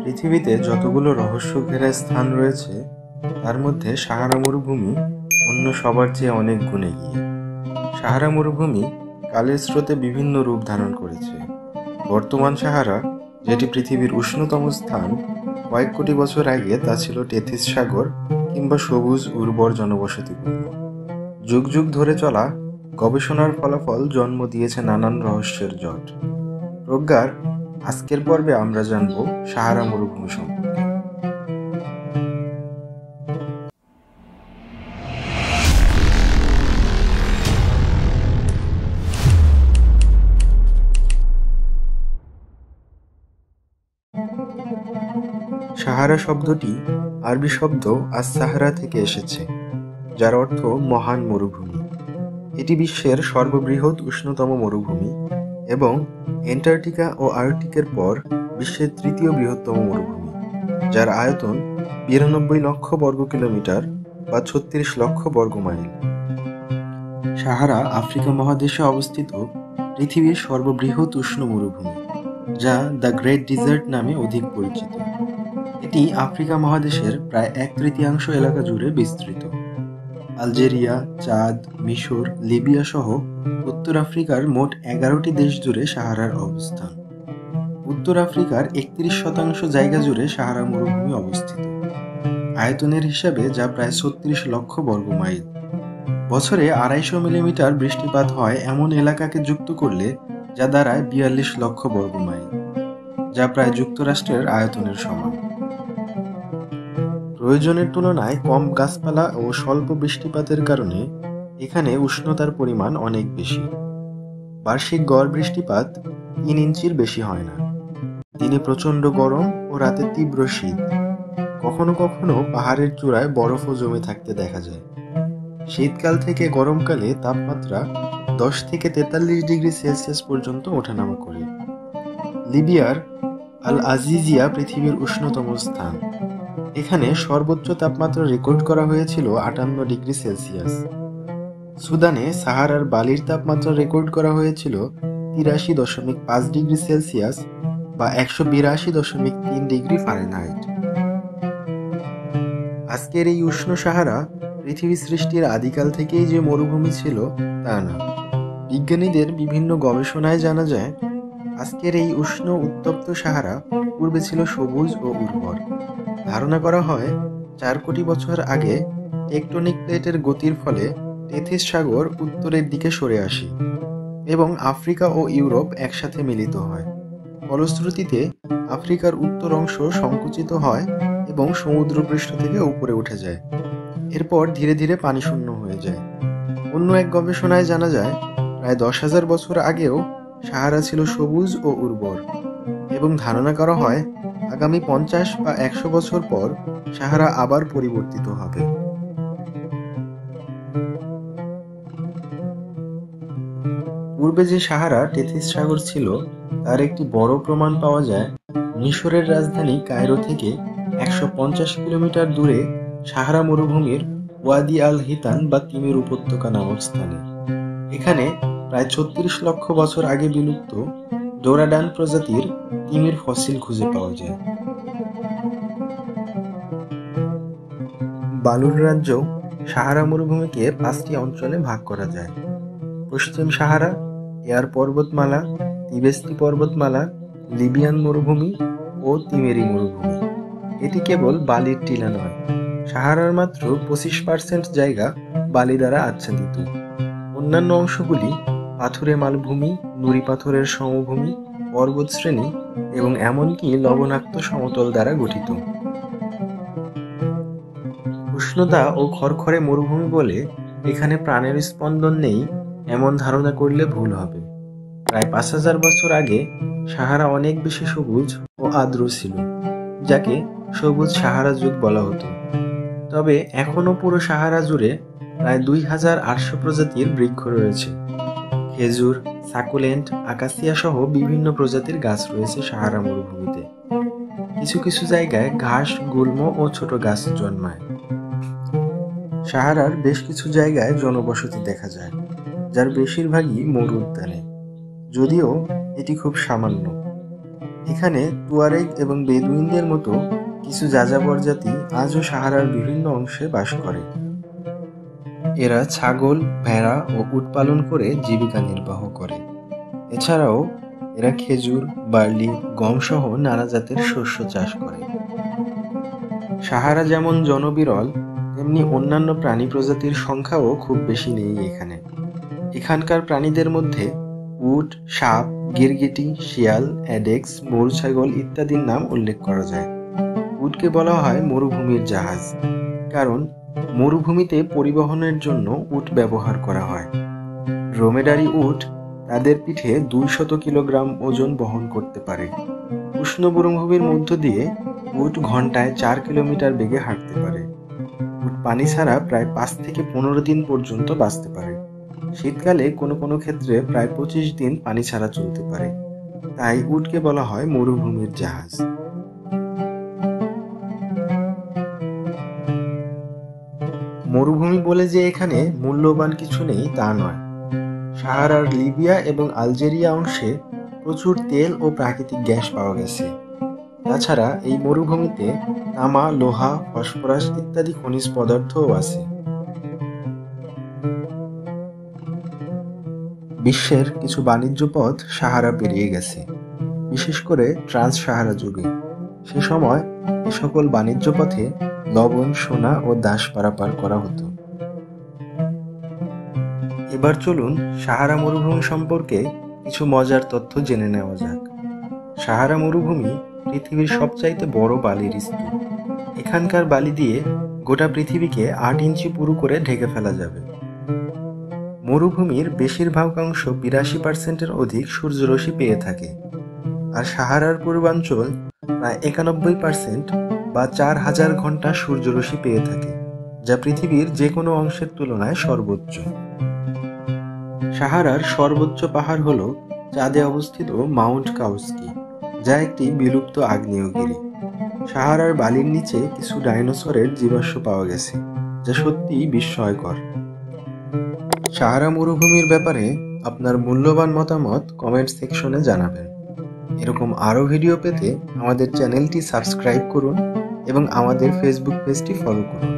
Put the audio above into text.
পৃথিবীতে যতগুলো রহস্য ঘেরা স্থান রয়েছে তার মধ্যে সাহারা মরুভূমি অন্য সবার চেয়ে অনেক গুণে গিয়ে। সাহারা মরুভূমি কালের স্রোতে বিভিন্ন রূপ ধারণ করেছে। বর্তমান সাহারা, যেটি পৃথিবীর উষ্ণতম স্থান, কয়েক কোটি বছর আগে তা ছিল টেথিস সাগর কিংবা সবুজ উর্বর জনবসতিপূর্ণ। যুগ যুগ ধরে চলা গবেষণার ফলাফল জন্ম দিয়েছে নানান রহস্যের জট। প্রজ্ঞার আজকের পর্বে আমরা জানব সাহারা মরুভূমি সম্পর্কে। সাহারা শব্দটি আরবি শব্দ আস-সাহরা থেকে এসেছে, যার অর্থ মহান মরুভূমি। এটি বিশ্বের সর্ববৃহৎ উষ্ণতম মরুভূমি এবং অ্যান্টার্কটিকা ও আর্কটিকের পর বিশ্বের তৃতীয় বৃহত্তম মরুভূমি, যার আয়তন 92 লক্ষ বর্গ কিলোমিটার বা 36 লক্ষ বর্গ মাইল। সাহারা আফ্রিকা মহাদেশে অবস্থিত পৃথিবীর সর্ববৃহৎ উষ্ণ মরুভূমি, যা দ্য গ্রেট ডিজার্ট নামে অধিক পরিচিত। এটি আফ্রিকা মহাদেশের প্রায় 1/3 এলাকা জুড়ে বিস্তৃত। আলজেরিয়া, চাদ, মিশর, লিবিয়া সহ উত্তর আফ্রিকার মোট 11টি দেশ জুড়ে সাহারার অবস্থান। উত্তর আফ্রিকার 31% জায়গা জুড়ে সাহারা মরুভূমি অবস্থিত। আয়তনের হিসাবে যা প্রায় 36 লক্ষ বর্গ মাইল। বছরে 250 মিলিমিটার বৃষ্টিপাত হয় এমন এলাকাকে যুক্ত করলে যা দাঁড়ায় 42 লক্ষ বর্গ মাইল, যা প্রায় যুক্তরাষ্ট্রের আয়তনের সমান। প্রয়োজনের তুলনায় কম গাছপালা ও স্বল্প বৃষ্টিপাতের কারণে এখানে উষ্ণতার পরিমাণ অনেক বেশি। বার্ষিক গড় বৃষ্টিপাত 3 ইঞ্চির বেশি হয় না। দিনে প্রচণ্ড গরম ও রাতে তীব্র শীত। কখনো কখনো পাহাড়ের চূড়ায় বরফও জমে থাকতে দেখা যায়। শীতকাল থেকে গরমকালে তাপমাত্রা 10 থেকে 43 ডিগ্রি সেলসিয়াস পর্যন্ত ওঠানামা করে। লিবিয়ার আল আজিজিয়া পৃথিবীর উষ্ণতম স্থান। এখানে সর্বোচ্চ তাপমাত্রা রেকর্ড করা হয়েছিল 58 ডিগ্রি সেলসিয়াস। সুদানে সাহারার বালির তাপমাত্রা রেকর্ড করা হয়েছিল 83.5 ডিগ্রি সেলসিয়াস বা 182.3 ডিগ্রি ফারেনহাইট। আজকের এই উষ্ণ সাহারা পৃথিবী সৃষ্টির আদিকাল থেকেই যে মরুভূমি ছিল তা না। বিজ্ঞানীদের বিভিন্ন গবেষণায় জানা যায় আজকের এই উষ্ণ উত্তপ্ত সাহারা পূর্বে ছিল সবুজ ও উর্বর। ধারণা করা হয় 4 কোটি বছর আগে টেকটনিক প্লেটের গতির ফলে টেথিস সাগর উত্তরের দিকে সরে আসে এবং আফ্রিকা ও ইউরোপ একসাথে মিলিত হয়। ফলশ্রুতিতে আফ্রিকার উত্তর অংশ সংকুচিত হয় এবং সমুদ্রপৃষ্ঠ থেকে উপরে উঠে যায়। এরপর ধীরে ধীরে পানি শূন্য হয়ে যায়। অন্য এক গবেষণায় জানা যায় প্রায় 10,000 বছর আগেও সাহারা ছিল সবুজ ও উর্বর এবং ধারণা করা হয় আগামী 50 বা 100 বছর পর সাহারা আবার পরিবর্তিত হবে। পূর্বে যে সাহারা টেথিস সাগর ছিল তার একটি বড় প্রমাণ পাওয়া যায় মিশরের রাজধানী কায়রো থেকে 150 কিলোমিটার দূরে সাহারা মরুভূমির ওয়াদি আল হিতান বা তিমির উপত্যকা নামক স্থানে। এখানে প্রায় 36 লক্ষ বছর আগে বিলুপ্ত ডোরাডান প্রজাতির তিমির ফসিল খুঁজে পাওয়া যায়। বালুর রাজ্য সাহারা মরুভূমিকে 5টি অঞ্চলে ভাগ করা যায়: পশ্চিম সাহারা, এয়ার পর্বতমালা, তিবেস্তি পর্বতমালা, লিবিয়ান মরুভূমি ও তিমেরি মরুভূমি। এটি কেবল বালির টিলা নয়, সাহারার মাত্র 25% জায়গা বালি দ্বারা আচ্ছাদিত। অন্যান্য অংশগুলি পাথুরে মালভূমি, নুড়ি পাথরের সমভূমি, পর্বতশ্রেণী এবং এমনকি লবণাক্ত সমতল দ্বারা গঠিত। উষ্ণতা ও খড়খড়ে মরুভূমি বলে এখানে প্রাণের স্পন্দন নেই এমন ধারণা করলে ভুল হবে। প্রায় 5000 বছর আগে সাহারা অনেক বেশি সবুজ ও আর্দ্র ছিল, যাকে সবুজ সাহারা যুগ বলা হতো। তবে এখনও পুরো সাহারা জুড়ে প্রায় 2800 প্রজাতির বৃক্ষ রয়েছে। খেজুর, সাকুলেন্ট, আকাসিয়া সহ বিভিন্ন প্রজাতির গাছ রয়েছে সাহারা মরুভূমিতে। কিছু কিছু জায়গায় ঘাস, গুল্ম ও ছোট গাছ জন্মায়। সাহারার বেশ কিছু জায়গায় জনবসতি দেখা যায়, যার বেশিরভাগই মরু উদ্যানে, যদিও এটি খুব সামান্য। এখানে তুয়ারেগ এবং বেদুইনদের মতো কিছু যাযাবর জাতি আজও সাহারার বিভিন্ন অংশে বাস করে। এরা ছাগল, ভেড়া ও উট পালন করে জীবিকা নির্বাহ করে। এছাড়াও এরা খেজুর, বার্লি, গম সহ নানা জাতের শস্য চাষ করে। সাহারা যেমন জনবিরল, তেমনি অন্যান্য প্রাণী প্রজাতির সংখ্যাও খুব বেশি নেই এখানে। এখানকার প্রাণীদের মধ্যে উট, সাপ, গিরগিটি, শিয়াল, অ্যাডেক্স, মরু ছাগল ইত্যাদির নাম উল্লেখ করা যায়। উটকে বলা হয় মরুভূমির জাহাজ, কারণ মরুভূমিতে পরিবহনের জন্য উট ব্যবহার করা হয়। ড্রোমেডারি উট তাদের পিঠে 200 কিলোগ্রাম ওজন বহন করতে পারে। উষ্ণ মরুভূমির মধ্য দিয়ে উট ঘন্টায় 4 কিলোমিটার বেগে হাঁটতে পারে। উট পানি ছাড়া প্রায় 5 থেকে 15 দিন পর্যন্ত বাঁচতে পারে। শীতকালে কোনো কোনো ক্ষেত্রে প্রায় 25 দিন পানি ছাড়া চলতে পারে। তাই উটকে বলা হয় মরুভূমির জাহাজ। মরুভূমি বলে যে এখানে মূল্যবান কিছু নেই তা নয়। সাহারার লিবিয়া এবং আলজেরিয়া অংশে প্রচুর তেল ও প্রাকৃতিক গ্যাস পাওয়া গেছে। তাছাড়া এই মরুভূমিতে তামা, লোহা, ফসফরাস ইত্যাদি খনিজ পদার্থও আছে। বিশ্বের কিছু বাণিজ্য পথ সাহারা পেরিয়ে গেছে, বিশেষ করে ট্রান্স সাহারা যুগে। সে সময় এ সকল বাণিজ্য পথে লবণ, সোনা ও দাস পারাপার করা হতো। এবার চলুন সাহারা মরুভূমি সম্পর্কে কিছু মজার তথ্য জেনে নেওয়া যাক। সাহারা মরুভূমি পৃথিবীর সবচাইতে বড় বালির স্তূপ। এখানকার বালি দিয়ে গোটা পৃথিবীকে 8 ইঞ্চি পুরু করে ঢেকে ফেলা যাবে। মরুভূমির বেশিরভাগ অংশ 82% অধিক সূর্যরশ্মি পেয়ে থাকে, আর সাহারার পূর্বাঞ্চল প্রায় 91% বা 4000 ঘন্টা সূর্যরশ্মি পেয়ে থাকে, যা পৃথিবীর যে কোনো অংশের তুলনায় সর্বোচ্চ। সাহারার সর্বোচ্চ পাহাড় হল চাঁদে অবস্থিত মাউন্ট কাউস্কি, যা একটি বিলুপ্ত আগ্নেয়গিরি। সাহারার বালির নিচে কিছু ডাইনোসরের জীবাশ্ম পাওয়া গেছে, যা সত্যিই বিস্ময়কর। সাহারা মরুভূমির ব্যাপারে আপনার মূল্যবান মতামত কমেন্ট সেকশনে জানাবেন। এরকম আরও ভিডিও পেতে আমাদের চ্যানেলটি সাবস্ক্রাইব করুন এবং আমাদের ফেসবুক পেজটি ফলো করুন।